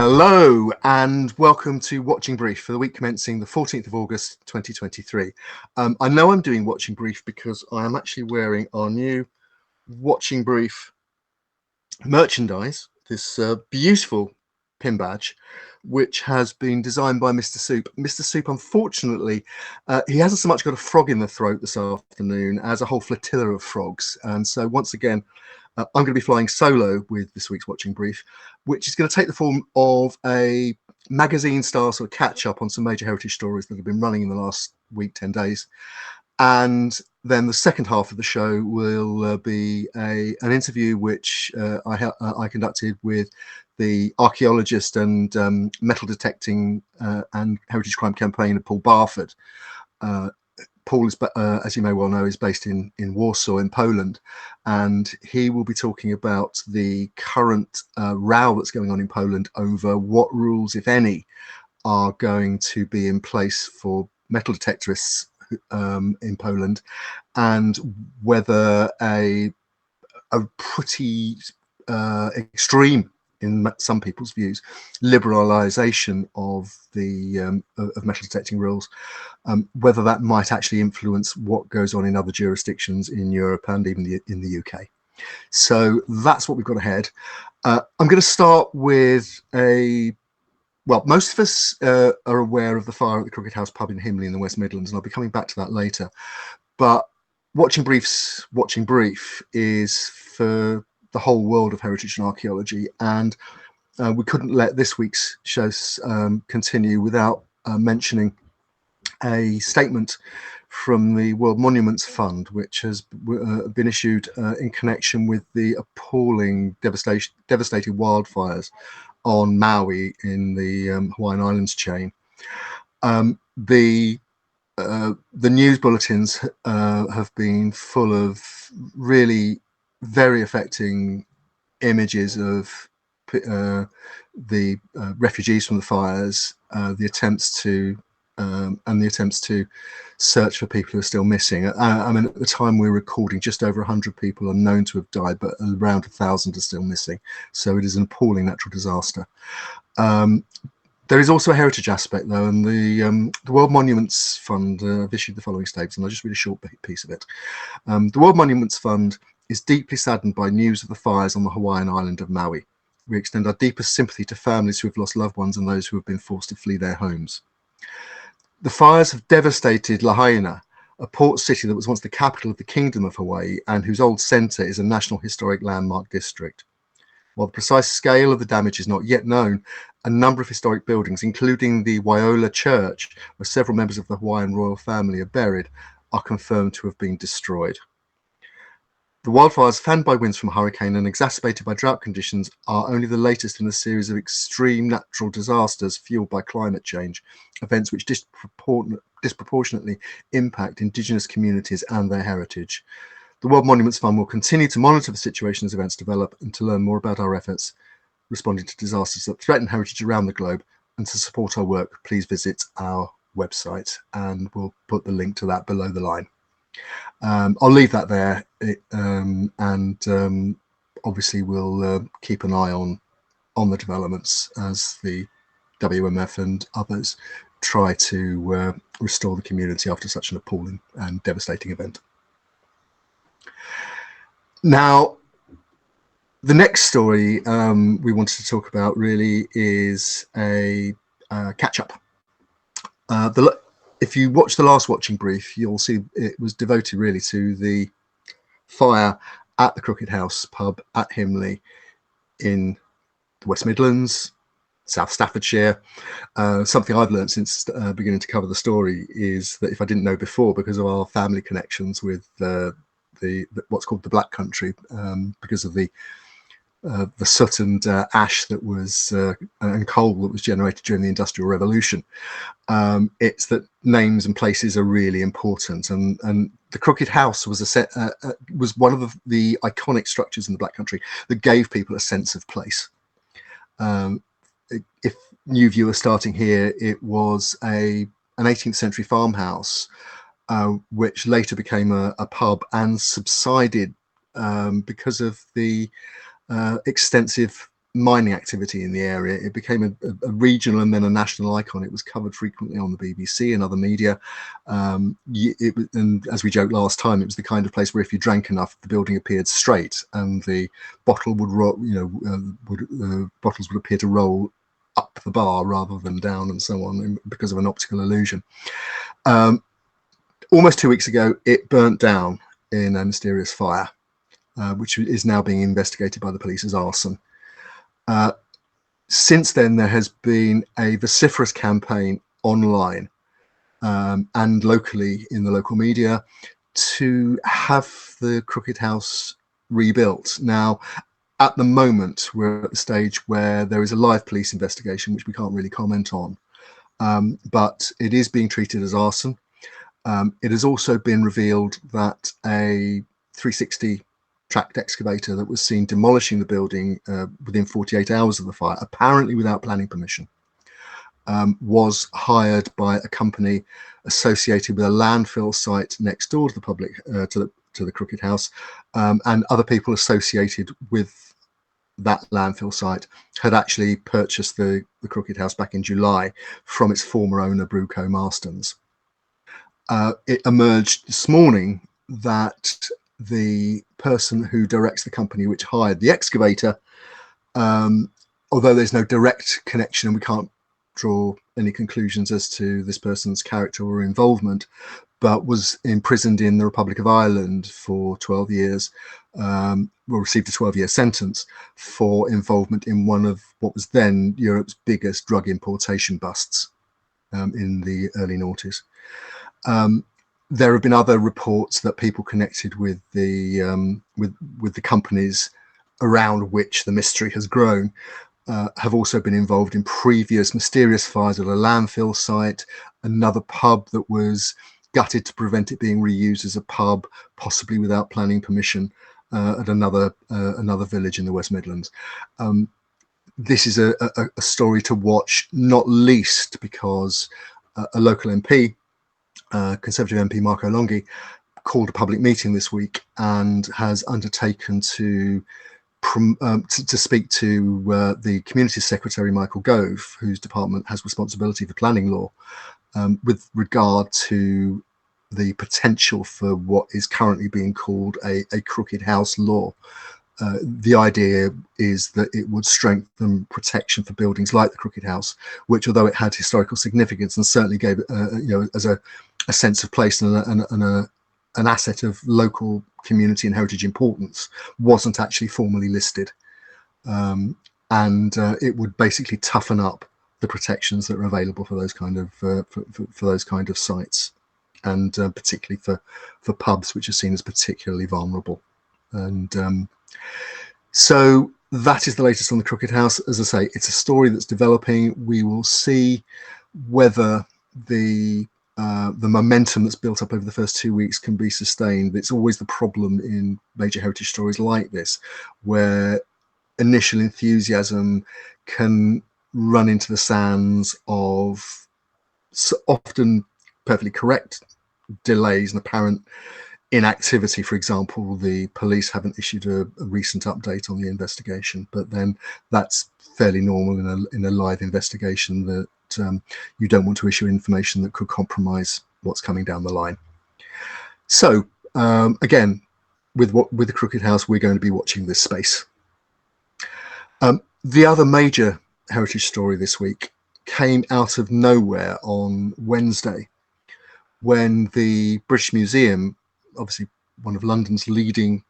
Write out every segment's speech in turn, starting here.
Hello and welcome to Watching Brief for the week commencing the 14th of August 2023. I know I'm doing Watching Brief because I am actually wearing our new Watching Brief merchandise, this beautiful pin badge, which has been designed by Mr. Soup. Mr. Soup, unfortunately, he hasn't so much got a frog in the throat this afternoon as a whole flotilla of frogs. And so once again, I'm going to be flying solo with this week's Watching Brief, which is going to take the form of a magazine-style sort of catch-up on some major heritage stories that have been running in the last week, 10 days. And then the second half of the show will be an interview which I conducted with the archaeologist and metal detecting and heritage crime campaigner Paul Barford. Paul is, as you may well know, is based in Warsaw in Poland, and he will be talking about the current row that's going on in Poland over what rules, if any, are going to be in place for metal detectorists in Poland, and whether a pretty extreme, in some people's views, liberalisation of the of metal detecting rules, whether that might actually influence what goes on in other jurisdictions in Europe and even in the UK. So that's what we've got ahead. I'm going to start with well, most of us are aware of the fire at the Crooked House pub in Himley in the West Midlands, and I'll be coming back to that later. But Watching Brief is for the whole world of heritage and archaeology, and we couldn't let this week's show continue without mentioning a statement from the World Monuments Fund, which has been issued in connection with the appalling devastating wildfires on Maui in the Hawaiian Islands chain. The news bulletins have been full of really very affecting images of the refugees from the fires, the attempts to search for people who are still missing. I mean, at the time we're recording, just over 100 people are known to have died, but around 1,000 are still missing. So it is an appalling natural disaster. There is also a heritage aspect, though, and the World Monuments Fund have issued the following statements, and I'll just read a short piece of it. The World Monuments Fund is deeply saddened by news of the fires on the Hawaiian island of Maui. We extend our deepest sympathy to families who have lost loved ones and those who have been forced to flee their homes. The fires have devastated Lahaina, a port city that was once the capital of the Kingdom of Hawaii and whose old centre is a National Historic Landmark District. While the precise scale of the damage is not yet known, a number of historic buildings, including the Waiоla Church, where several members of the Hawaiian royal family are buried, are confirmed to have been destroyed. The wildfires, fanned by winds from a hurricane and exacerbated by drought conditions, are only the latest in a series of extreme natural disasters fueled by climate change, events which disproportionately impact Indigenous communities and their heritage. The World Monuments Fund will continue to monitor the situation as events develop and to learn more about our efforts responding to disasters that threaten heritage around the globe. And to support our work, please visit our website, and we'll put the link to that below the line. I'll leave that there, and obviously we'll keep an eye on the developments as the WMF and others try to restore the community after such an appalling and devastating event. Now, the next story we wanted to talk about really is a catch-up. If you watch the last Watching Brief, you'll see it was devoted really to the fire at the Crooked House pub at Himley in the West Midlands, South Staffordshire. Something I've learned since beginning to cover the story is that if I didn't know before, because of our family connections with what's called the Black Country, because of the soot and ash that was and coal that was generated during the Industrial Revolution, it's that names and places are really important, and the Crooked House was was one of the iconic structures in the Black Country that gave people a sense of place. If new viewers starting here, it was an 18th century farmhouse which later became a pub and subsided because of the extensive mining activity in the area. It became a regional and then a national icon. It was covered frequently on the BBC and other media. And as we joked last time, it was the kind of place where if you drank enough, the building appeared straight, and the bottle would roll. Bottles would appear to roll up the bar rather than down, and so on, because of an optical illusion. Almost 2 weeks ago, it burnt down in a mysterious fire, which is now being investigated by the police as arson. Since then, there has been a vociferous campaign online and locally in the local media to have the Crooked House rebuilt. Now, at the moment, we're at the stage where there is a live police investigation, which we can't really comment on, but it is being treated as arson. It has also been revealed that a 360 tracked excavator that was seen demolishing the building within 48 hours of the fire, apparently without planning permission, was hired by a company associated with a landfill site next door to the public, to the Crooked House, and other people associated with that landfill site had actually purchased the Crooked House back in July from its former owner, Bruco Marstons. It emerged this morning that the person who directs the company which hired the excavator, although there's no direct connection and we can't draw any conclusions as to this person's character or involvement, but was imprisoned in the Republic of Ireland for 12 years, received a 12-year sentence for involvement in one of what was then Europe's biggest drug importation busts in the early noughties. There have been other reports that people connected with the companies around which the mystery has grown have also been involved in previous mysterious fires at a landfill site, another pub that was gutted to prevent it being reused as a pub, possibly without planning permission, at another village in the West Midlands. This is a story to watch, not least because a local MP, Conservative MP Marc called a public meeting this week and has undertaken to speak to the Community Secretary Michael Gove, whose department has responsibility for planning law, with regard to the potential for what is currently being called a Crooked House law. The idea is that it would strengthen protection for buildings like the Crooked House, which, although it had historical significance and certainly gave as a sense of place and an asset of local community and heritage importance, wasn't actually formally listed, and it would basically toughen up the protections that are available for those kind of for those kind of sites, and particularly for pubs, which are seen as particularly vulnerable. And so that is the latest on the Crooked House. As I say, it's a story that's developing. We will see whether the momentum that's built up over the first 2 weeks can be sustained. It's always the problem in major heritage stories like this, where initial enthusiasm can run into the sands of often perfectly correct delays and apparent inactivity. For example, the police haven't issued a recent update on the investigation, but then that's fairly normal in a live investigation, that you don't want to issue information that could compromise what's coming down the line. So again, with the Crooked House, we're going to be watching this space. The other major heritage story this week came out of nowhere on Wednesday, when the British Museum, obviously one of London's leading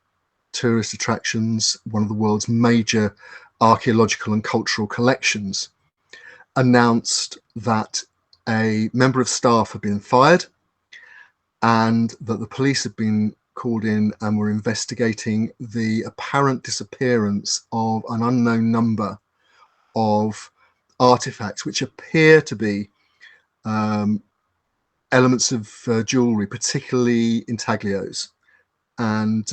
tourist attractions, one of the world's major archaeological and cultural collections, announced that a member of staff had been fired and that the police had been called in and were investigating the apparent disappearance of an unknown number of artifacts, which appear to be elements of jewellery, particularly intaglios and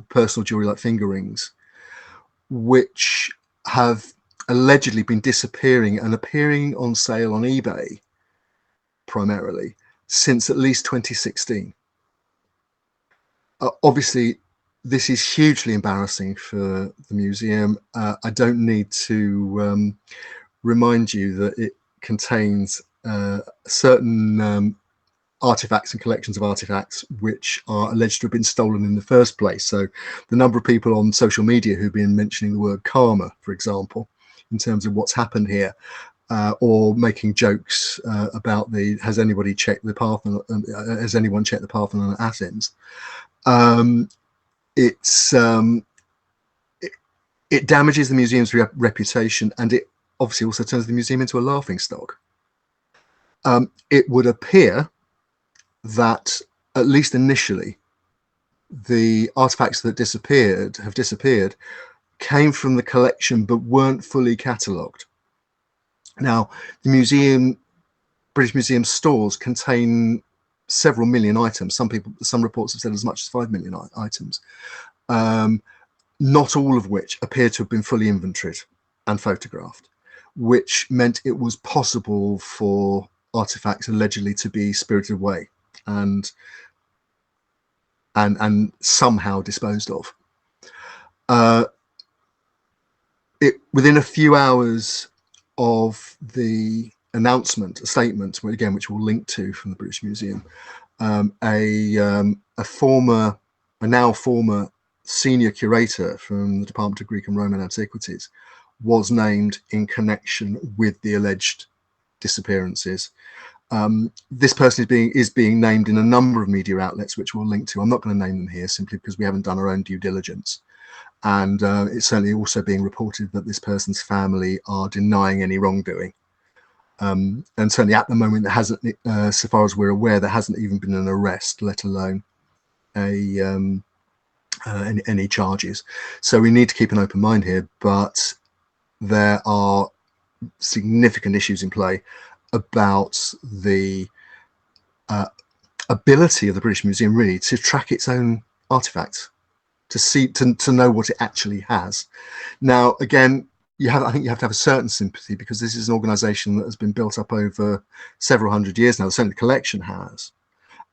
personal jewellery like finger rings, which have allegedly been disappearing and appearing on sale on eBay primarily since at least 2016. Obviously, This is hugely embarrassing for the museum. I don't need to remind you that it contains certain artifacts and collections of artifacts which are alleged to have been stolen in the first place. So the number of people on social media who've been mentioning the word karma, for example, in terms of what's happened here, or making jokes about has anybody checked the Parthenon, has anyone checked the Parthenon at Athens? It damages the museum's reputation, and it obviously also turns the museum into a laughing stock. It would appear that, at least initially, the artifacts that have disappeared came from the collection but weren't fully catalogued. Now, the British Museum stores contain several million items. Some reports have said as much as 5 million items, not all of which appear to have been fully inventoried and photographed, which meant it was possible for artifacts allegedly to be spirited away and somehow disposed of. Within a few hours of the announcement, a statement, again, which we'll link to from the British Museum, a now former senior curator from the Department of Greek and Roman Antiquities was named in connection with the alleged disappearances. This person is being named in a number of media outlets, which we'll link to. I'm not going to name them here simply because we haven't done our own due diligence. And it's certainly also being reported that this person's family are denying any wrongdoing. And certainly at the moment, there hasn't, so far as we're aware, there hasn't even been an arrest, let alone any charges. So we need to keep an open mind here, but there are significant issues in play about the ability of the British Museum really to track its own artifacts, to know what it actually has. Now, again, I think you have to have a certain sympathy, because this is an organization that has been built up over several hundred years now. Certainly the collection has,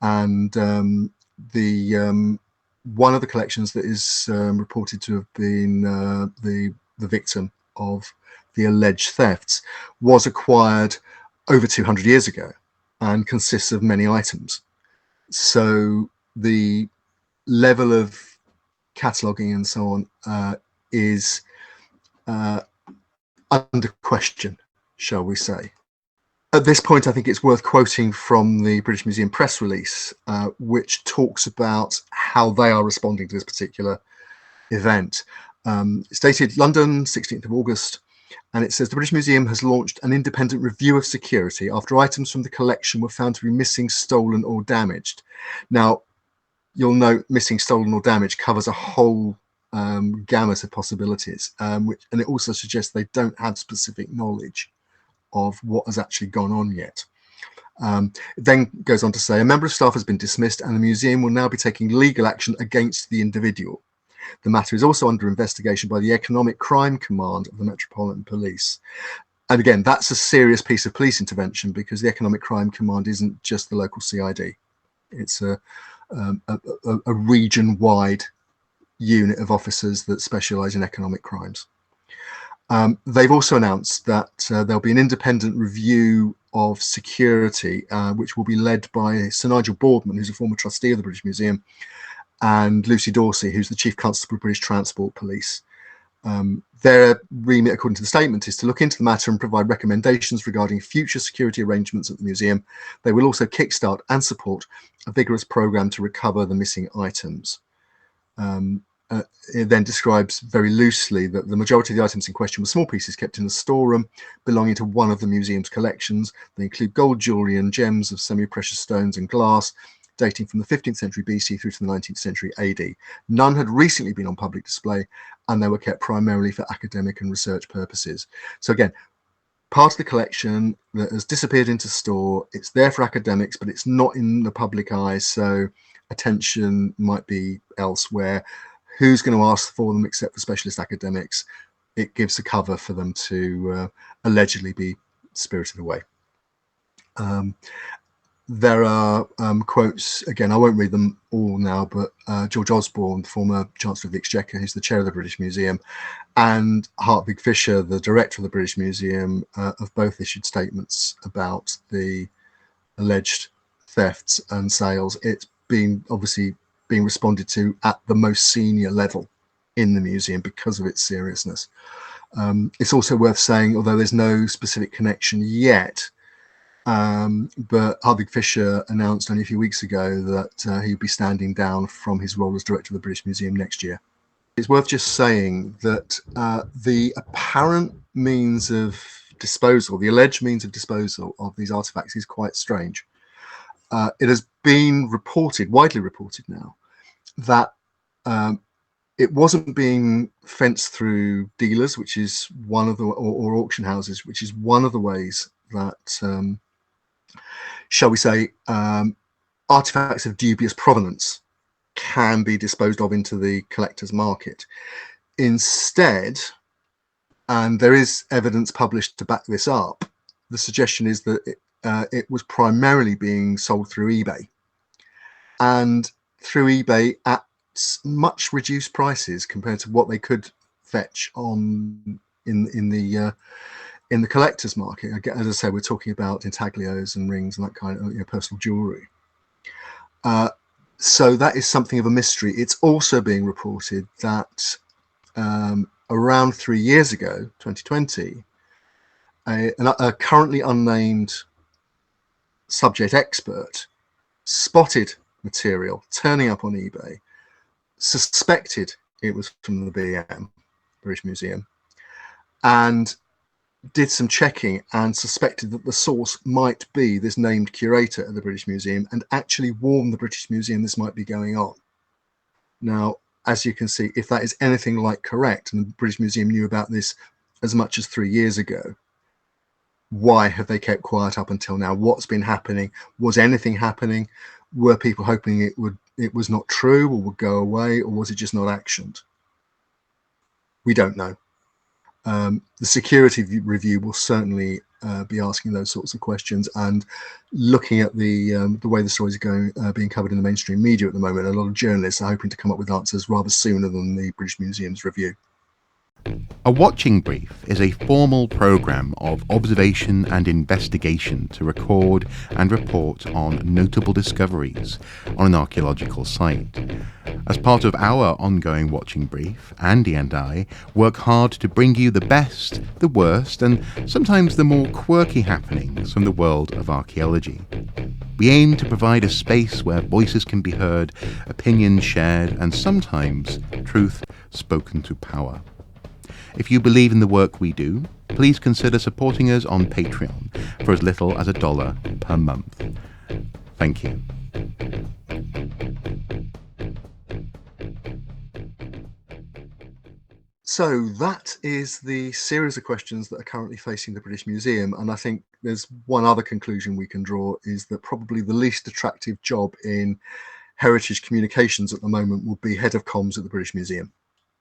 and one of the collections that is reported to have been the victim of the alleged thefts was acquired over 200 years ago and consists of many items. So the level of cataloguing and so on is under question, shall we say. At this point, I think it's worth quoting from the British Museum press release, which talks about how they are responding to this particular event. It's dated London, 16th of August, and it says the British Museum has launched an independent review of security after items from the collection were found to be missing, stolen or damaged. Now, you'll note missing, stolen or damaged covers a whole gamut of possibilities, and it also suggests they don't have specific knowledge of what has actually gone on yet. It then goes on to say a member of staff has been dismissed and the museum will now be taking legal action against the individual. The matter is also under investigation by the Economic Crime Command of the Metropolitan Police. And again, that's a serious piece of police intervention, because the Economic Crime Command isn't just the local CID. It's a region-wide unit of officers that specialise in economic crimes. They've also announced that there'll be an independent review of security, which will be led by Sir Nigel Boardman, who's a former trustee of the British Museum, and Lucy Dorsey, who's the Chief Constable of British Transport Police. Their remit, according to the statement, is to look into the matter and provide recommendations regarding future security arrangements at the museum. They will also kickstart and support a vigorous programme to recover the missing items. It then describes very loosely that the majority of the items in question were small pieces kept in the storeroom belonging to one of the museum's collections. They include gold jewellery and gems of semi-precious stones and glass dating from the 15th century BC through to the 19th century AD. None had recently been on public display, and they were kept primarily for academic and research purposes. So again, part of the collection that has disappeared into store, it's there for academics, but it's not in the public eye, so attention might be elsewhere. Who's going to ask for them except for specialist academics? It gives a cover for them to allegedly be spirited away. there are quotes, again, I won't read them all now, but George Osborne, former Chancellor of the Exchequer, who's the chair of the British Museum, and Hartwig Fischer, the director of the British Museum, have both issued statements about the alleged thefts and sales. It's been obviously being responded to at the most senior level in the museum because of its seriousness. It's also worth saying, although there's no specific connection yet, but Hartwig Fischer announced only a few weeks ago that he'd be standing down from his role as director of the British Museum next year. It's worth just saying that the apparent means of disposal, the alleged means of disposal of these artifacts is quite strange. It has been reported, widely reported now, that it wasn't being fenced through dealers, which is one of the, or auction houses, which is one of the ways that, shall we say, artifacts of dubious provenance can be disposed of into the collector's market. Instead, and there is evidence published to back this up, the suggestion is that it was primarily being sold through eBay, and through eBay at much reduced prices compared to what they could fetch on in the collector's market. As I say, we're talking about intaglios and rings and that kind of personal jewelry. So that is something of a mystery. It's also being reported that around 3 years ago, 2020, a currently unnamed subject expert spotted material turning up on eBay, suspected it was from the BM, British Museum, and did some checking and suspected that the source might be this named curator at the British Museum, and actually warned the British Museum this might be going on. Now, as you can see, if that is anything like correct, and the British Museum knew about this as much as 3 years ago, why have they kept quiet up until now? What's been happening? Was anything happening? Were people hoping it was not true or would go away, or was it just not actioned? We don't know. The security review will certainly be asking those sorts of questions, and looking at the way the stories are being covered in the mainstream media at the moment, a lot of journalists are hoping to come up with answers rather sooner than the British Museum's review. A watching brief is a formal programme of observation and investigation to record and report on notable discoveries on an archaeological site. As part of our ongoing watching brief, Andy and I work hard to bring you the best, the worst, and sometimes the more quirky happenings from the world of archaeology. We aim to provide a space where voices can be heard, opinions shared, and sometimes truth spoken to power. If you believe in the work we do, please consider supporting us on Patreon for as little as $1 per month. Thank you. So that is the series of questions that are currently facing the British Museum, and I think there's one other conclusion we can draw, is that probably the least attractive job in heritage communications at the moment will be head of comms at the British Museum.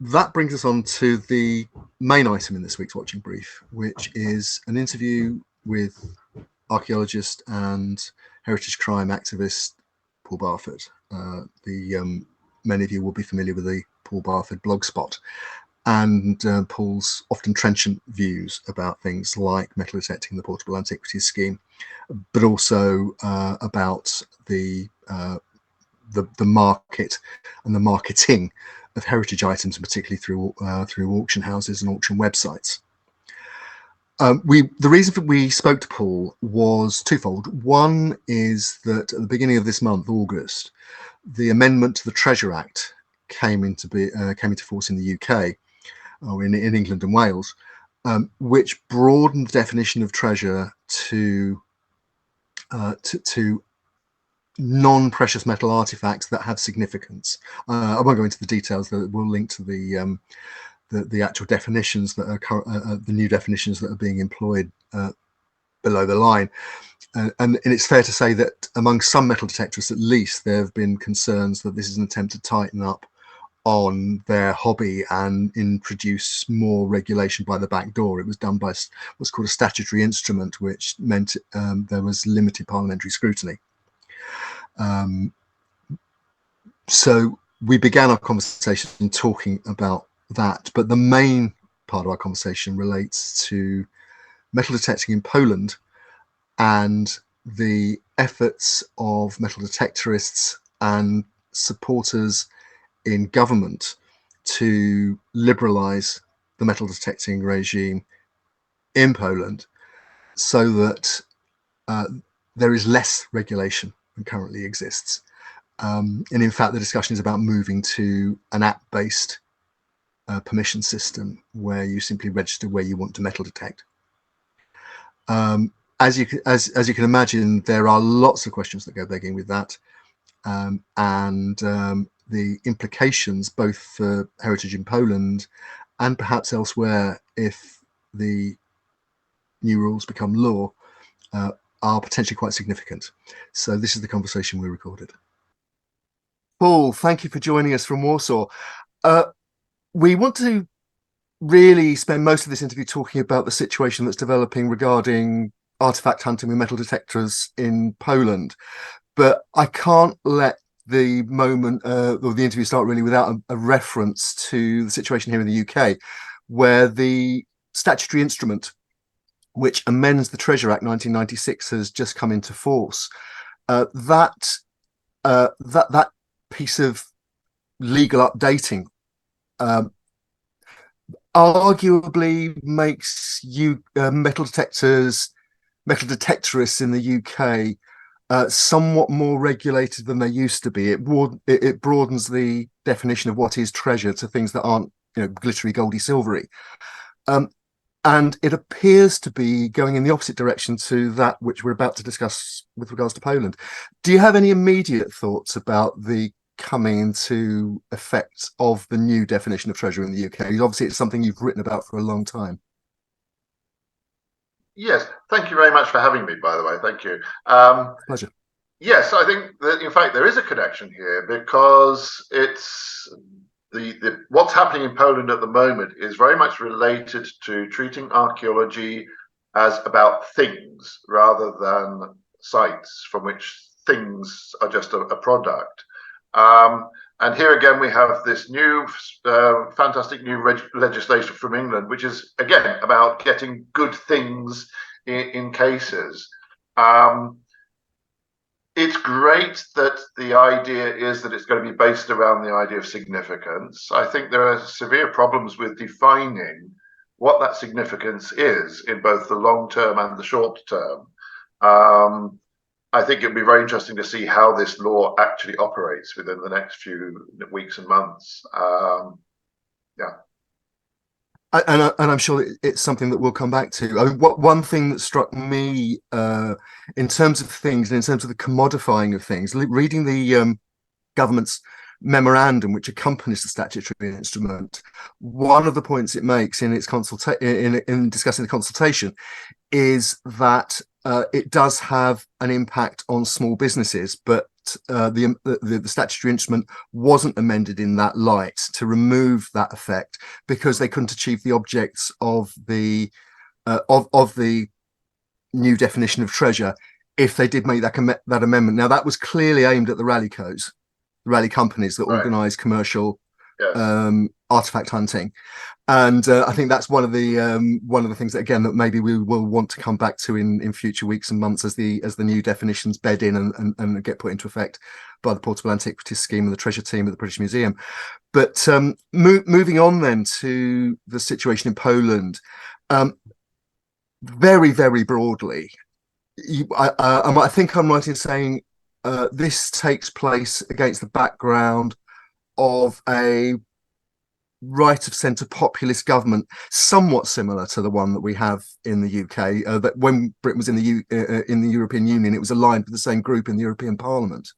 That brings us on to the main item in this week's watching brief, which is an interview with archaeologist and heritage crime activist Paul Barford. Many of you will be familiar with the Paul Barford blogspot, and Paul's often trenchant views about things like metal detecting, the portable antiquities scheme, but also about the market and the marketing of heritage items, particularly through auction houses and auction websites. The reason that we spoke to Paul was twofold. One is that at the beginning of this month, August, the amendment to the Treasure Act came into force in the UK, or in England and Wales, which broadened the definition of treasure to non-precious metal artifacts that have significance. I won't go into the details. We'll link to the actual definitions that are the new definitions that are being employed below the line. And it's fair to say that among some metal detectorists, at least, there have been concerns that this is an attempt to tighten up on their hobby and introduce more regulation by the back door. It was done by what's called a statutory instrument, which meant there was limited parliamentary scrutiny. So we began our conversation talking about that, but the main part of our conversation relates to metal detecting in Poland and the efforts of metal detectorists and supporters in government to liberalize the metal detecting regime in Poland so that there is less regulation than currently exists. And in fact, the discussion is about moving to an app-based permission system where you simply register where you want to metal detect. As you can imagine, there are lots of questions that go begging with that, and the implications both for heritage in Poland and perhaps elsewhere if the new rules become law are potentially quite significant. So this is the conversation we recorded. Paul, thank you for joining us from Warsaw. We want to really spend most of this interview talking about the situation that's developing regarding artifact hunting with metal detectors in Poland. But I can't let the moment or the interview start really without a reference to the situation here in the UK, where the statutory instrument which amends the Treasure Act 1996 has just come into force. That piece of legal updating arguably makes you metal detectorists in the UK somewhat more regulated than they used to be. It broadens the definition of what is treasure to things that aren't, glittery, goldy, silvery. And it appears to be going in the opposite direction to that which we're about to discuss with regards to Poland. Do you have any immediate thoughts about the coming into effect of the new definition of treasure in the UK? Obviously, it's something you've written about for a long time. Yes, thank you very much for having me, by the way. Thank you. Pleasure. Yes, I think that, in fact, there is a connection here because it's what's happening in Poland at the moment is very much related to treating archaeology as about things rather than sites from which things are just a product. And here again, we have this new, fantastic new legislation from England, which is, again, about getting good things in cases. It's great that the idea is that it's going to be based around the idea of significance. I think there are severe problems with defining what that significance is in both the long term and the short term. I think it'd be very interesting to see how this law actually operates within the next few weeks and months. Yeah. And I'm sure it's something that we'll come back to. One thing that struck me in terms of things, and in terms of the commodifying of things, reading the government's memorandum which accompanies the statutory instrument, one of the points it makes in its in discussing the consultation is that it does have an impact on small businesses, but the statutory instrument wasn't amended in that light to remove that effect because they couldn't achieve the objects of the new definition of treasure if they did make that amendment. Now, that was clearly aimed at the rally companies that organise commercial artifact hunting, and I think that's one of the things that, again, that maybe we will want to come back to in future weeks and months as the new definitions bed in and get put into effect by the Portable Antiquities Scheme and the Treasure Team at the British Museum. But moving on then to the situation in Poland, very, very broadly, I think I'm right in saying this takes place against the background of a right of centre populist government, somewhat similar to the one that we have in the UK. That when Britain was in the European Union, it was aligned with the same group in the European Parliament,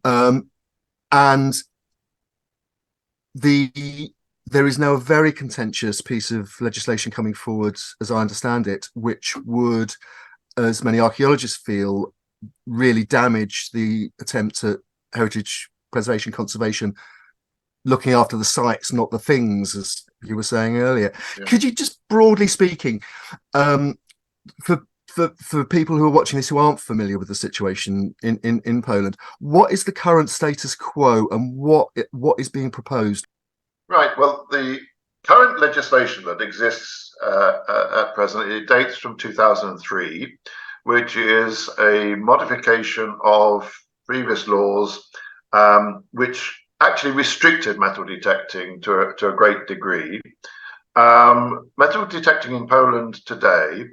and there is now a very contentious piece of legislation coming forward, as I understand it, which would, as many archaeologists feel, really damage the attempt at heritage preservation, conservation, looking after the sites, not the things, as you were saying earlier. Yeah. Could you just, broadly speaking, for for people who are watching this who aren't familiar with the situation in Poland, what is the current status quo and what is being proposed? Right. Well, the current legislation that exists at present, it dates from 2003, which is a modification of previous laws, which actually restricted metal detecting to a great degree. Metal detecting in Poland today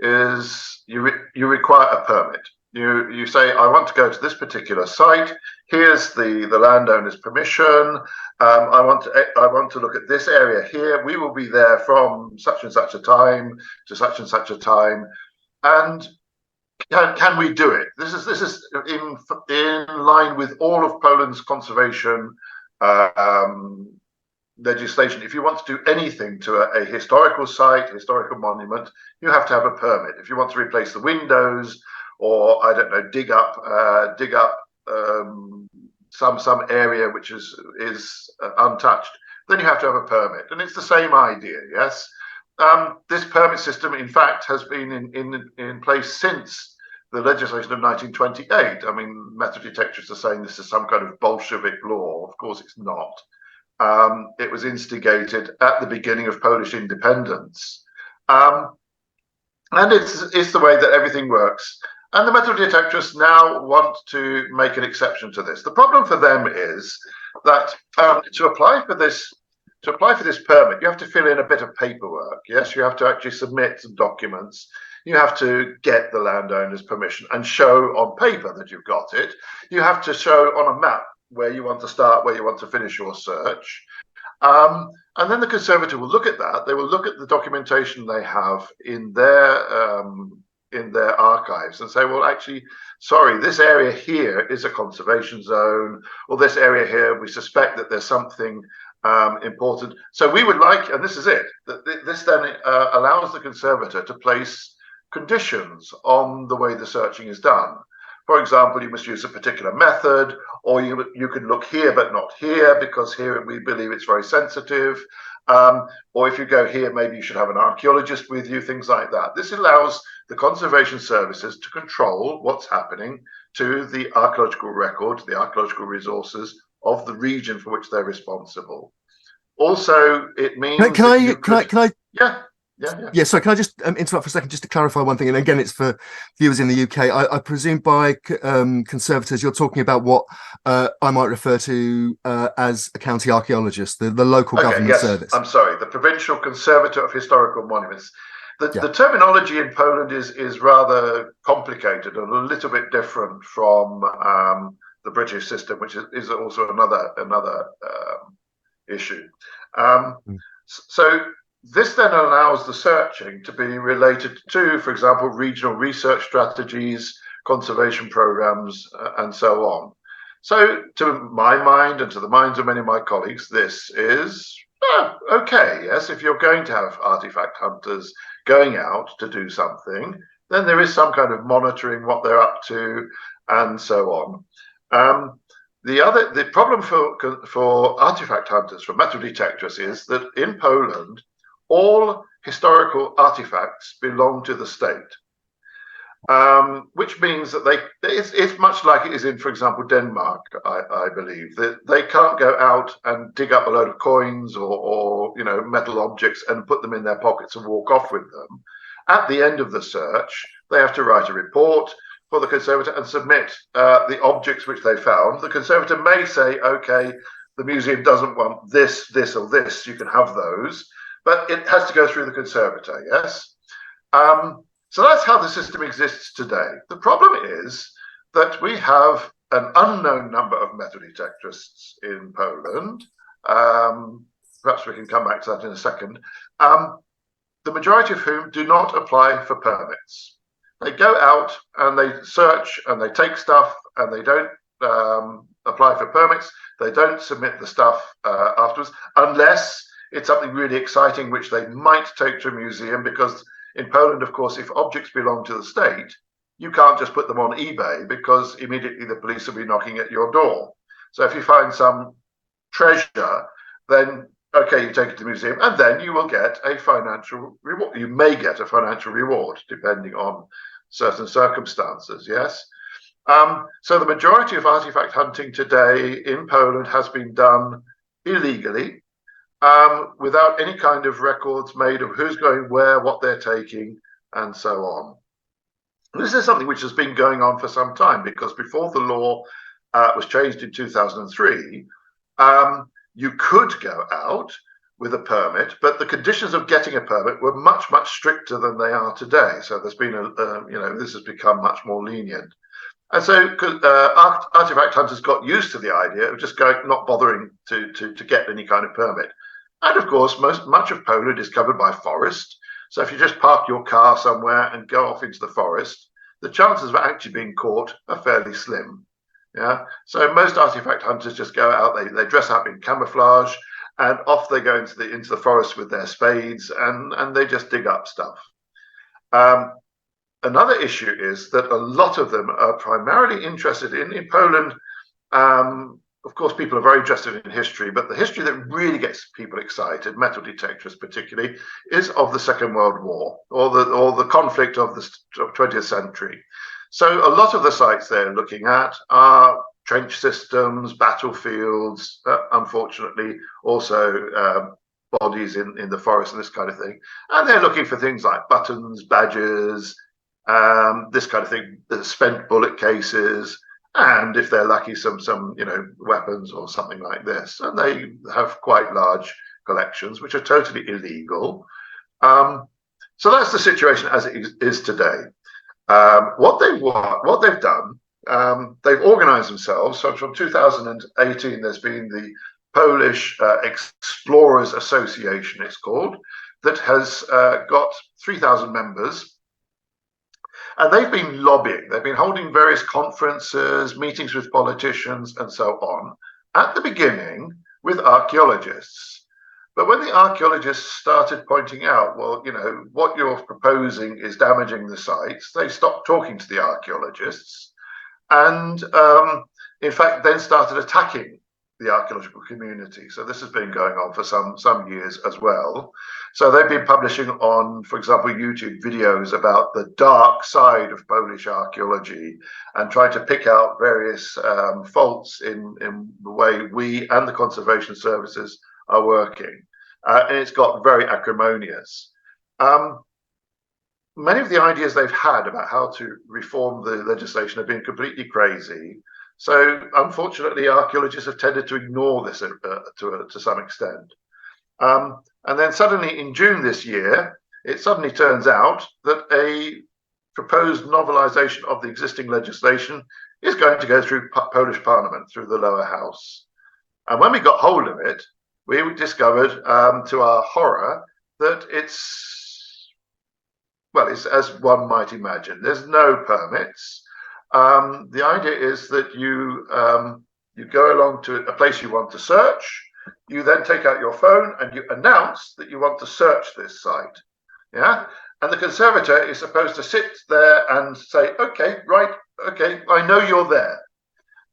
is you require a permit. You say, I want to go to this particular site. Here's the landowner's permission. I want to look at this area here. We will be there from such and such a time to such and such a time. And can we do it? This is in line with all of Poland's conservation legislation. If you want to do anything to a historical site, historical monument, you have to have a permit. If you want to replace the windows, or I don't know, dig up some area which is untouched, then you have to have a permit. And it's the same idea, yes. This permit system, in fact, has been in place since the legislation of 1928. I mean, metal detectors are saying this is some kind of Bolshevik law. Of course, it's not. It was instigated at the beginning of Polish independence. And it's the way that everything works. And the metal detectors now want to make an exception to this. The problem for them is that to apply for this permit, you have to fill in a bit of paperwork. Yes, you have to actually submit some documents. You have to get the landowner's permission and show on paper that you've got it. You have to show on a map where you want to start, where you want to finish your search. And then the conservator will look at that. They will look at the documentation they have in their archives and say, well, actually, sorry, this area here is a conservation zone, or this area here, we suspect that there's something important. So we would like, and this is it, this then allows the conservator to place conditions on the way the searching is done. For example, you must use a particular method, or you can look here but not here, because here we believe it's very sensitive. Or if you go here, maybe you should have an archaeologist with you, things like that. This allows the conservation services to control what's happening to the archaeological record, the archaeological resources of the region for which they're responsible. Also, it means Yeah, so can I just interrupt for a second just to clarify one thing? And again, it's for viewers in the UK. I presume by conservators, you're talking about what I might refer to as a county archaeologist, the local government service. I'm sorry, the Provincial Conservator of Historical Monuments. The terminology in Poland is rather complicated and a little bit different from the British system, which is also another issue. So this then allows the searching to be related to, for example, regional research strategies, conservation programs, and so on. So to my mind and to the minds of many of my colleagues, this is okay. Yes, if you're going to have artifact hunters going out to do something, then there is some kind of monitoring what they're up to and so on. The problem for artifact hunters, for metal detectors, is that in Poland, all historical artifacts belong to the state, which means that it's much like it is in, for example, Denmark, I believe, that they can't go out and dig up a load of coins or metal objects and put them in their pockets and walk off with them. At the end of the search, they have to write a report for the conservator and submit the objects which they found. The conservator may say, okay, the museum doesn't want this, this, or this, you can have those. But it has to go through the conservator, yes? So that's how the system exists today. The problem is that we have an unknown number of metal detectorists in Poland. Perhaps we can come back to that in a second. The majority of whom do not apply for permits. They go out and they search and they take stuff and they don't apply for permits. They don't submit the stuff afterwards, unless it's something really exciting which they might take to a museum, because in Poland, of course, if objects belong to the state, you can't just put them on eBay, because immediately the police will be knocking at your door. So if you find some treasure, then Okay, you take it to the museum, and then you will get a financial reward. You may get a financial reward depending on certain circumstances. Yes. So the majority of artifact hunting today in Poland has been done illegally, without any kind of records made of who's going where, what they're taking, and so on. This is something which has been going on for some time, because before the law was changed in 2003, you could go out with a permit, but the conditions of getting a permit were much, much stricter than they are today. So there's been this has become much more lenient. And so artifact hunters got used to the idea of just not bothering to get any kind of permit. And of course, much of Poland is covered by forest. So if you just park your car somewhere and go off into the forest, the chances of actually being caught are fairly slim. Yeah. So most artifact hunters just go out, they dress up in camouflage, and off they go into the forest with their spades, and they just dig up stuff. Another issue is that a lot of them are primarily interested in Poland. Of course, people are very interested in history, but the history that really gets people excited, metal detectors particularly, is of the Second World War, or the conflict of the 20th century. So a lot of the sites they're looking at are trench systems, battlefields, unfortunately also bodies in the forest and this kind of thing. And they're looking for things like buttons, badges, this kind of thing, the spent bullet cases, and if they're lucky, some weapons or something like this. And they have quite large collections, which are totally illegal. So that's the situation as it is today. What they've done, they've organized themselves. So from 2018, there's been the Polish Explorers Association, it's called, that has got 3,000 members. And they've been lobbying. They've been holding various conferences, meetings with politicians, and so on, at the beginning with archaeologists. But when the archaeologists started pointing out, well, what you're proposing is damaging the sites, they stopped talking to the archaeologists, and in fact, then started attacking the archaeological community. So this has been going on for some years as well. So they've been publishing on, for example, YouTube videos about the dark side of Polish archaeology, and trying to pick out various faults in the way we and the conservation services are working. And it's got very acrimonious. Many of the ideas they've had about how to reform the legislation have been completely crazy. So unfortunately, archaeologists have tended to ignore this to some extent. And then suddenly in June this year, it suddenly turns out that a proposed novelization of the existing legislation is going to go through Polish Parliament, through the lower house. And when we got hold of it, we discovered, to our horror, that it's as one might imagine. There's no permits. The idea is that you go along to a place you want to search. You then take out your phone and you announce that you want to search this site. Yeah. And the conservator is supposed to sit there and say, okay, right, okay, I know you're there.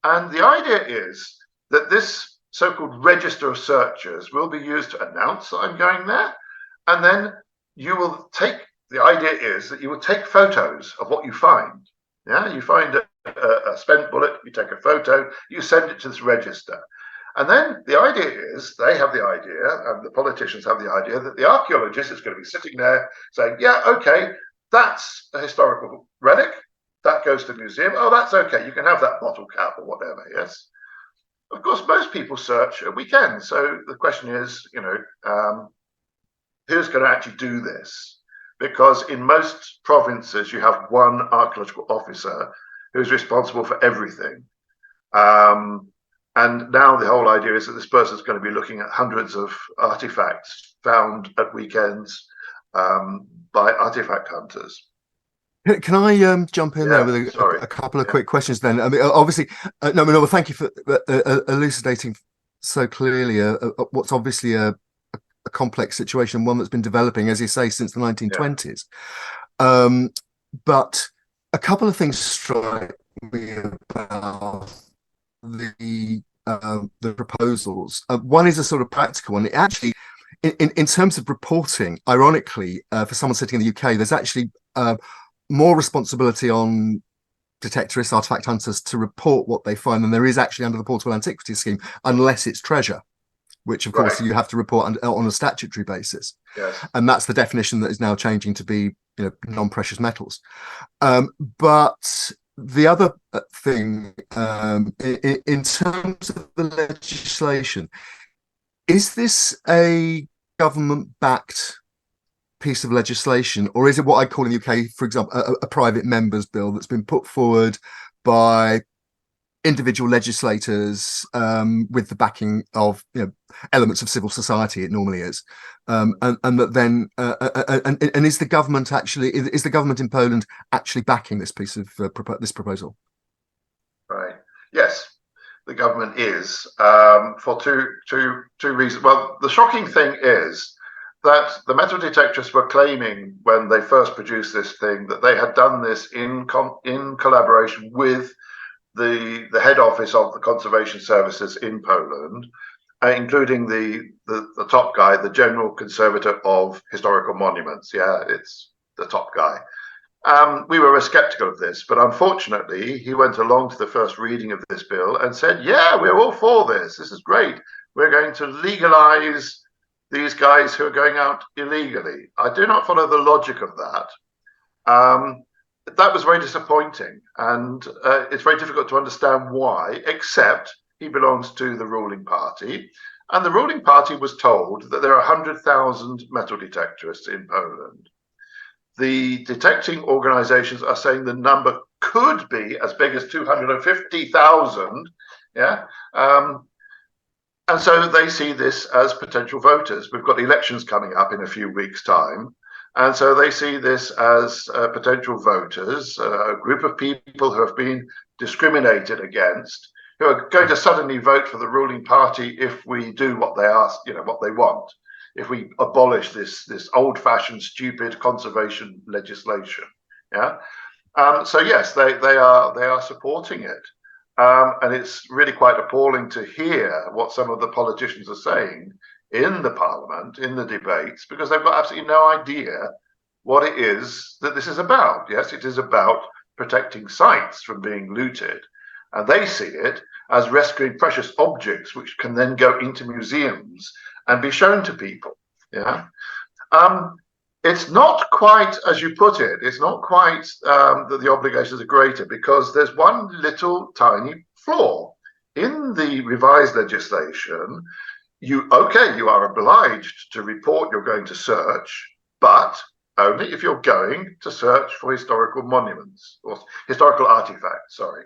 And the idea is that this so-called register of searchers will be used to announce that I'm going there. And then the idea is that you will take photos of what you find. Yeah, you find a spent bullet, you take a photo, you send it to this register. And then the idea is, they have the idea, and the politicians have the idea, that the archaeologist is going to be sitting there saying, yeah, okay, that's a historical relic, that goes to the museum, oh, that's okay, you can have that bottle cap or whatever, yes? Of course, most people search at weekends, so the question is, who's going to actually do this? Because in most provinces, you have one archaeological officer who's responsible for everything. And now the whole idea is that this person's going to be looking at hundreds of artifacts found at weekends by artifact hunters. Can I jump in there with a couple of quick questions then? I mean, obviously, no, thank you for elucidating so clearly what's obviously a complex situation, one that's been developing, as you say, since the 1920s. But a couple of things strike me about the the proposals. One is a sort of practical one. It actually, in terms of reporting, ironically, for someone sitting in the UK, there's actually more responsibility on detectorists, artifact hunters, to report what they find than there is actually under the Portable Antiquities Scheme, unless it's treasure, which of course you have to report on a statutory basis. Yes. And that's the definition that is now changing to be, non-precious metals. But the other thing, in terms of the legislation, is this a government-backed piece of legislation, or is it what I call in the UK, for example, a private member's bill that's been put forward by individual legislators with the backing of elements of civil society? It normally is, and that then and is the government in Poland actually backing this piece of this proposal? Right. Yes, the government is, for two reasons. Well, the shocking thing is that the metal detectorists were claiming when they first produced this thing that they had done this in collaboration with the head office of the conservation services in Poland, including the top guy, the General Conservator of Historical Monuments. Yeah, it's the top guy. We were skeptical of this, but unfortunately, he went along to the first reading of this bill and said, yeah, we're all for this. This is great. We're going to legalize these guys who are going out illegally. I do not follow the logic of that. That was very disappointing, and it's very difficult to understand why, except he belongs to the ruling party, and the ruling party was told that there are 100,000 metal detectorists in Poland. The detecting organizations are saying the number could be as big as 250,000. Yeah. And so they see this as potential voters. We've got elections coming up in a few weeks' time. And so they see this as potential voters, a group of people who have been discriminated against, who are going to suddenly vote for the ruling party if we do what they ask, what they want, if we abolish this old-fashioned, stupid conservation legislation. Yeah. So yes, they are supporting it. And it's really quite appalling to hear what some of the politicians are saying in the parliament, in the debates, because they've got absolutely no idea what it is that this is about. Yes, it is about protecting sites from being looted. And they see it as rescuing precious objects, which can then go into museums and be shown to people. Yeah. It's not quite, as you put it, it's not quite that the obligations are greater, because there's one little tiny flaw. In the revised legislation, you are obliged to report you're going to search, but only if you're going to search for historical monuments or historical artifacts, sorry.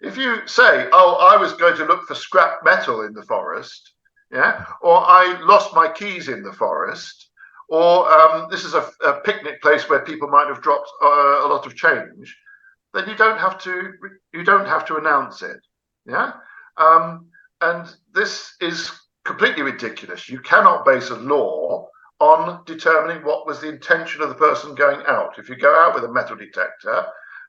If you say, oh, I was going to look for scrap metal in the forest, yeah, or I lost my keys in the forest, or this is a picnic place where people might have dropped a lot of change, then you don't have to announce it. Yeah. And this is completely ridiculous. You cannot base a law on determining what was the intention of the person going out. If you go out with a metal detector,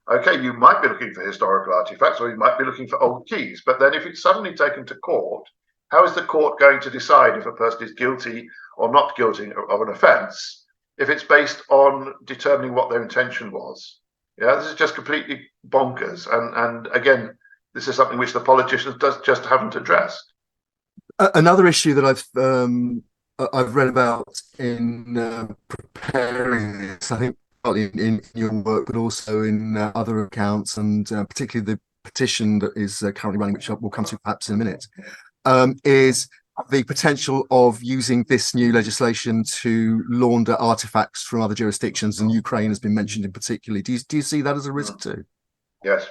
okay, you might be looking for historical artifacts, or you might be looking for old keys. But then if it's suddenly taken to court, how is the court going to decide if a person is guilty or not guilty of an offence if it's based on determining what their intention was? Yeah, this is just completely bonkers. And again, this is something which the politicians just haven't addressed. Another issue that I've read about in preparing this, I think in your work, but also in other accounts, and particularly the petition that is currently running, which we'll come to perhaps in a minute, is the potential of using this new legislation to launder artifacts from other jurisdictions, and Ukraine has been mentioned in particular. Do you see that as a risk too? Yes.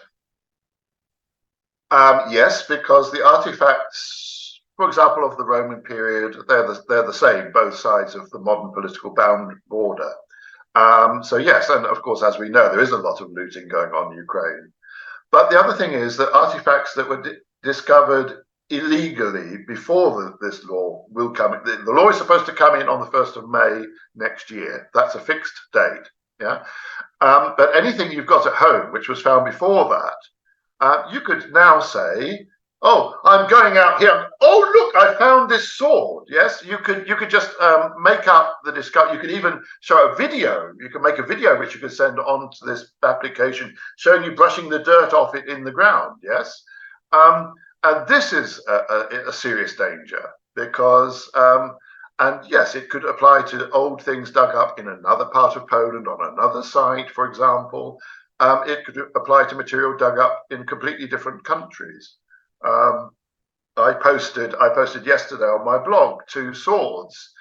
Yes, because the artifacts, for example, of the Roman period, they're the same, both sides of the modern political border. So yes, and of course, as we know, there is a lot of looting going on in Ukraine. But the other thing is that artifacts that were discovered illegally before this law will come. The law is supposed to come in on the 1st of May next year. That's a fixed date. Yeah. But anything you've got at home which was found before that, you could now say Oh, I'm going out here. Oh, look, I found this sword. Yes, you could just make up the discovery. You could even show a video. You can make a video which you could send on to this application, showing you brushing the dirt off it in the ground. Yes, and this is a serious danger because, and yes, it could apply to old things dug up in another part of Poland on another site, for example. It could apply to material dug up in completely different countries. Um, I posted yesterday on my blog two swords.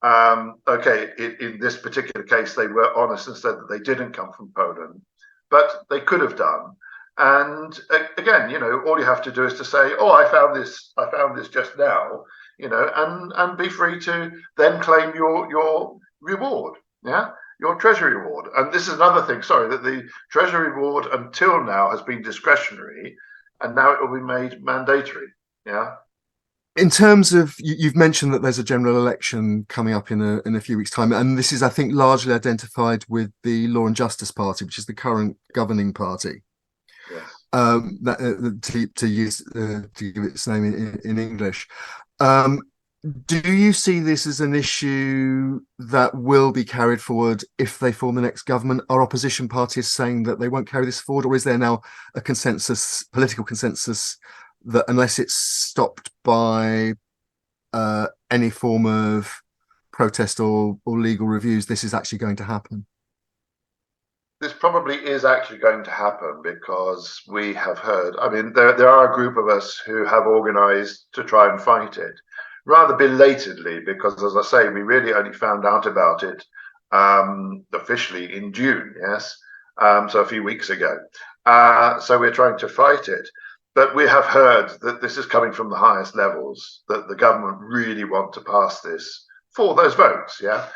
Okay, in this particular case, they were honest and said that they didn't come from Poland, but they could have done. And again, all you have to do is to say, "Oh, I found this just now," and be free to then claim your reward, yeah, your treasury reward. And this is another thing. Sorry, that the treasury reward until now has been discretionary, and now it will be made mandatory. Yeah. In terms of, you've mentioned that there's a general election coming up in a few weeks' time, and this is, I think, largely identified with the Law and Justice Party, which is the current governing party. Yes. To use to give its name in English. Do you see this as an issue that will be carried forward if they form the next government? Are opposition parties saying that they won't carry this forward, or is there now a consensus, political consensus, that unless it's stopped by any form of protest or legal reviews, this is actually going to happen? This probably is actually going to happen because we have heard, I mean, there are a group of us who have organized to try and fight it rather belatedly, because as I say, we really only found out about it officially in June, yes, so a few weeks ago. So we're trying to fight it. But we have heard that this is coming from the highest levels, that the government really want to pass this for those votes, yeah?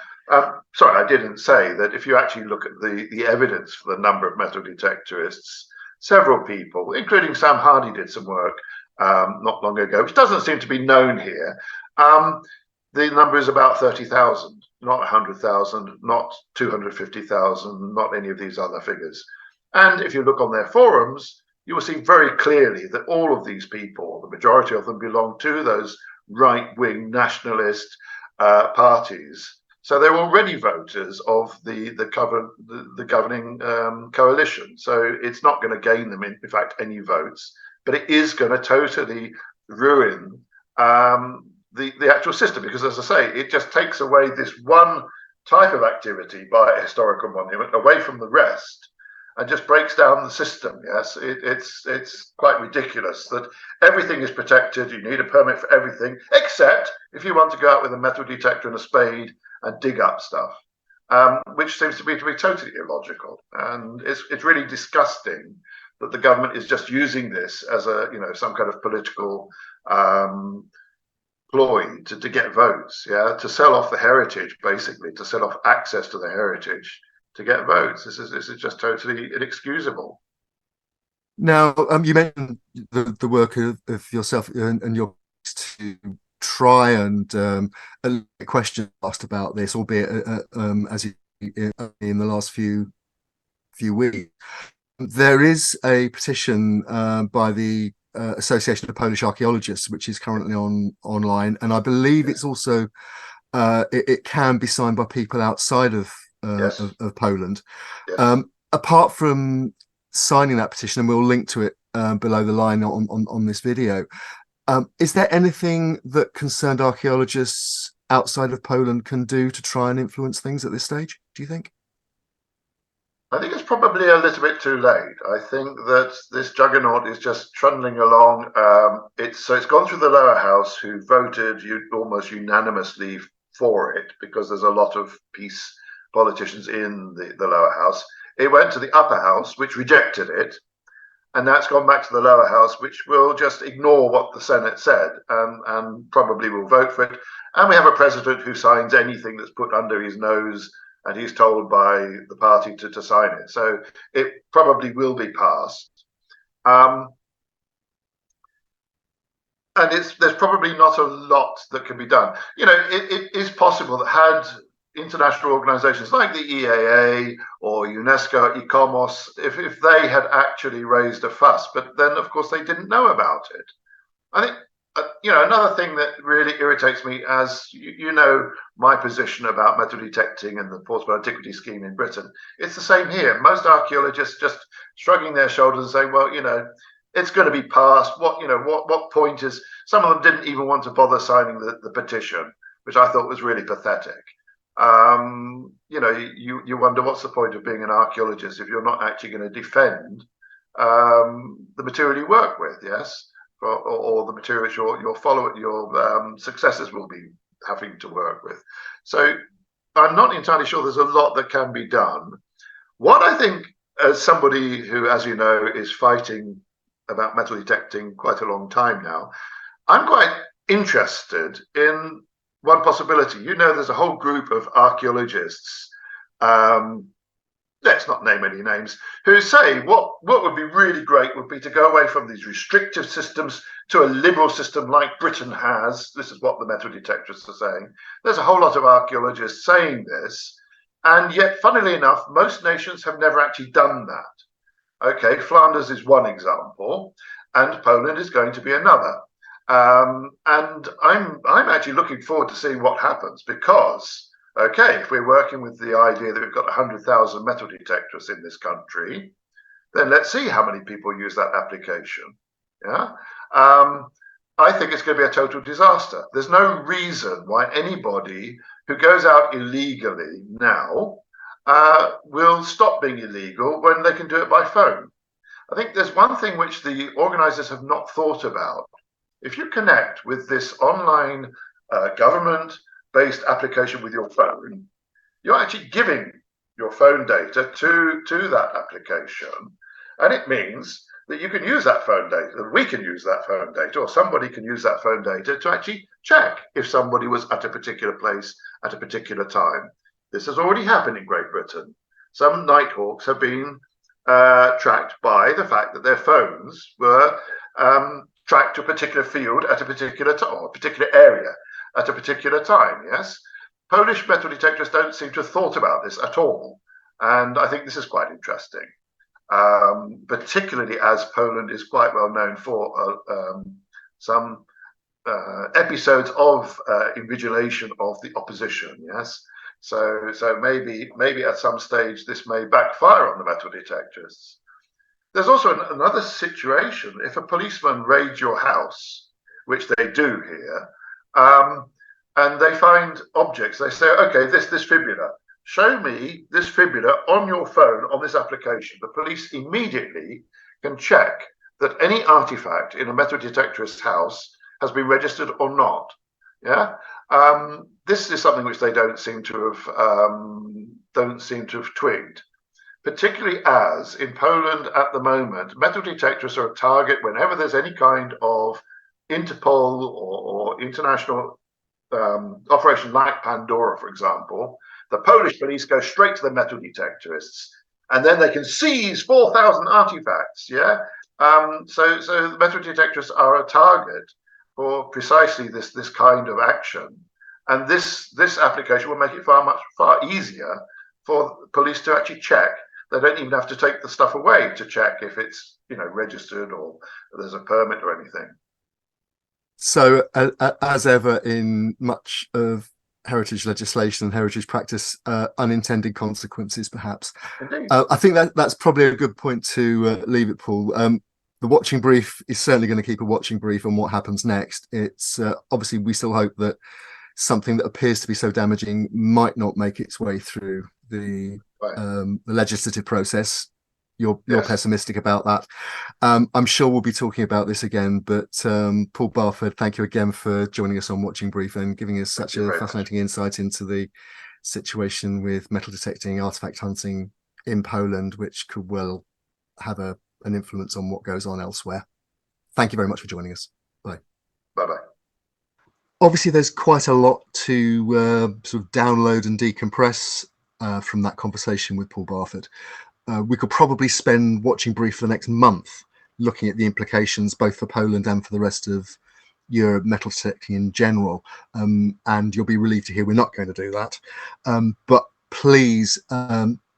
Sorry, I didn't say that if you actually look at the evidence for the number of metal detectorists, several people, including Sam Hardy, did some work not long ago, which doesn't seem to be known here. The number is about 30,000, not 100,000, not 250,000, not any of these other figures. And if you look on their forums, you will see very clearly that all of these people, the majority of them, belong to those right-wing nationalist parties. So they're already voters of the governing coalition. So it's not going to gain them, in fact, any votes, but it is going to totally ruin the actual system, because, as I say, it just takes away this one type of activity by a historical monument away from the rest, and just breaks down the system. Yes, it's quite ridiculous that everything is protected. You need a permit for everything, except if you want to go out with a metal detector and a spade and dig up stuff, which seems to be totally illogical. And it's really disgusting that the government is just using this as a some kind of political ploy to get votes, yeah, to sell off the heritage, basically, to sell off access to the heritage to get votes. This is just totally inexcusable. Now, you mentioned the work of yourself and your to try and a question asked about this, albeit as in the last few weeks. There is a petition by the Association of Polish Archaeologists, which is currently online, and I believe it's also it can be signed by people outside of Yes. of Poland. Yes. Apart from signing that petition, and we'll link to it below the line on this video, is there anything that concerned archaeologists outside of Poland can do to try and influence things at this stage, do you think? I think it's probably a little bit too late. I think that this juggernaut is just trundling along. It's gone through the lower house, who voted almost unanimously for it, because there's a lot of peace politicians in the lower house. It went to the upper house, which rejected it, and that's gone back to the lower house, which will just ignore what the Senate said, and probably will vote for it. And we have a president who signs anything that's put under his nose, and he's told by the party to sign it. So it probably will be passed. And there's probably not a lot that can be done. It is possible that had international organizations like the EAA or UNESCO, ICOMOS, if they had actually raised a fuss, but then of course they didn't know about it. I think, another thing that really irritates me, as you know, my position about metal detecting and the portable antiquity scheme in Britain, it's the same here. Most archaeologists just shrugging their shoulders and saying, well, it's going to be passed. What point is, some of them didn't even want to bother signing the petition, which I thought was really pathetic. You wonder what's the point of being an archaeologist if you're not actually going to defend the material you work with, yes? Or the materials your successors will be having to work with. So I'm not entirely sure there's a lot that can be done. What I think, as somebody who, as you know, is fighting about metal detecting quite a long time now, I'm quite interested in one possibility. There's a whole group of archaeologists, let's not name any names, who say what would be really great would be to go away from these restrictive systems to a liberal system like Britain has. This is what the metal detectorists are saying. There's a whole lot of archaeologists saying this, and yet, funnily enough, most nations have never actually done that. Okay, Flanders is one example, and Poland is going to be another. And I'm actually looking forward to seeing what happens, because okay, if we're working with the idea that we've got 100,000 metal detectors in this country, then let's see how many people use that application. Yeah, I think it's going to be a total disaster. There's no reason why anybody who goes out illegally now will stop being illegal when they can do it by phone. I think there's one thing which the organizers have not thought about. If you connect with this online government-based application with your phone, you're actually giving your phone data to that application. And it means that you can use that phone data, that we can use that phone data, or somebody can use that phone data to actually check if somebody was at a particular place at a particular time. This has already happened in Great Britain. Some Nighthawks have been tracked by the fact that their phones were tracked to a particular field at a particular time, or a particular area at a particular time, yes? Polish metal detectors don't seem to have thought about this at all. And I think this is quite interesting, particularly as Poland is quite well known for some episodes of invigilation of the opposition, yes? So maybe at some stage this may backfire on the metal detectors. There's also another situation. If a policeman raids your house, which they do here, and they find objects, they say, okay, this fibula, show me this fibula on your phone on this application. The police immediately can check that any artifact in a metal detectorist's house has been registered or not. Yeah, this is something which they don't seem to have twigged. Particularly as in Poland at the moment, metal detectors are a target whenever there's any kind of Interpol or international operation like Pandora, for example. The Polish police go straight to the metal detectorists, and then they can seize 4,000 artifacts. Yeah, so the metal detectorists are a target for precisely this kind of action, and this application will make it far easier for police to actually check. They don't even have to take the stuff away to check if it's registered or there's a permit or anything. So as ever in much of heritage legislation and heritage practice, unintended consequences perhaps. I think that's probably a good point to leave it, Paul. The watching brief is certainly going to keep a watching brief on what happens next. It's obviously we still hope that something that appears to be so damaging might not make its way through the legislative process. You're pessimistic about that. I'm sure we'll be talking about this again, but Paul Barford, thank you again for joining us on Watching Brief and giving us such a fascinating insight into the situation with metal detecting, artifact hunting in Poland, which could well have an influence on what goes on elsewhere. Thank you very much for joining us. Bye. Bye-bye. Obviously, there's quite a lot to sort of download and decompress from that conversation with Paul Barford. We could probably spend Watching Brief for the next month looking at the implications both for Poland and for the rest of Europe metal detecting in general. And you'll be relieved to hear we're not going to do that. But please,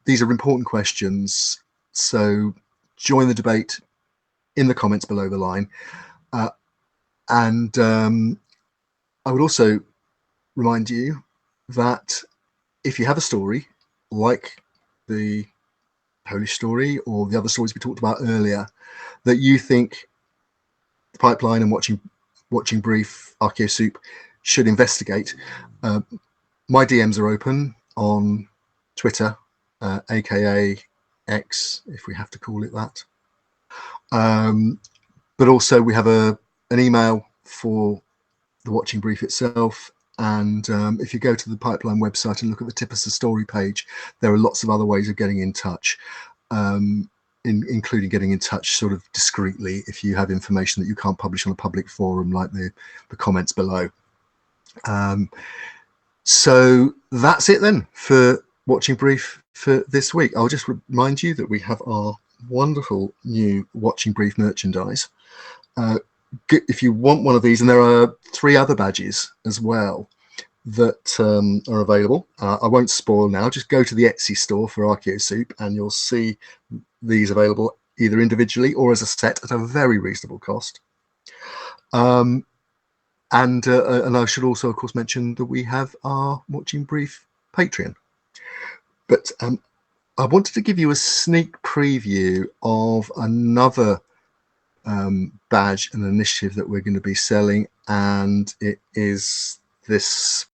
these are important questions. So join the debate in the comments below the line. And I would also remind you that if you have a story like the Polish story or the other stories we talked about earlier that you think the Pipeline and Watching Brief Archaeo Soup should investigate, my DMs are open on Twitter, aka X, if we have to call it that. But also we have an email for the Watching Brief itself. And if you go to the Pipeline website and look at the Tip Us a Story page, there are lots of other ways of getting in touch, including getting in touch sort of discreetly if you have information that you can't publish on a public forum, like the comments below. So that's it then for Watching Brief for this week. I'll just remind you that we have our wonderful new Watching Brief merchandise. If you want one of these, and there are 3 other badges as well that are available. I won't spoil now. Just go to the Etsy store for Archaeo Soup and you'll see these available either individually or as a set at a very reasonable cost. And I should also, of course, mention that we have our Watching Brief Patreon. But I wanted to give you a sneak preview of another badge and initiative that we're going to be selling, and it is this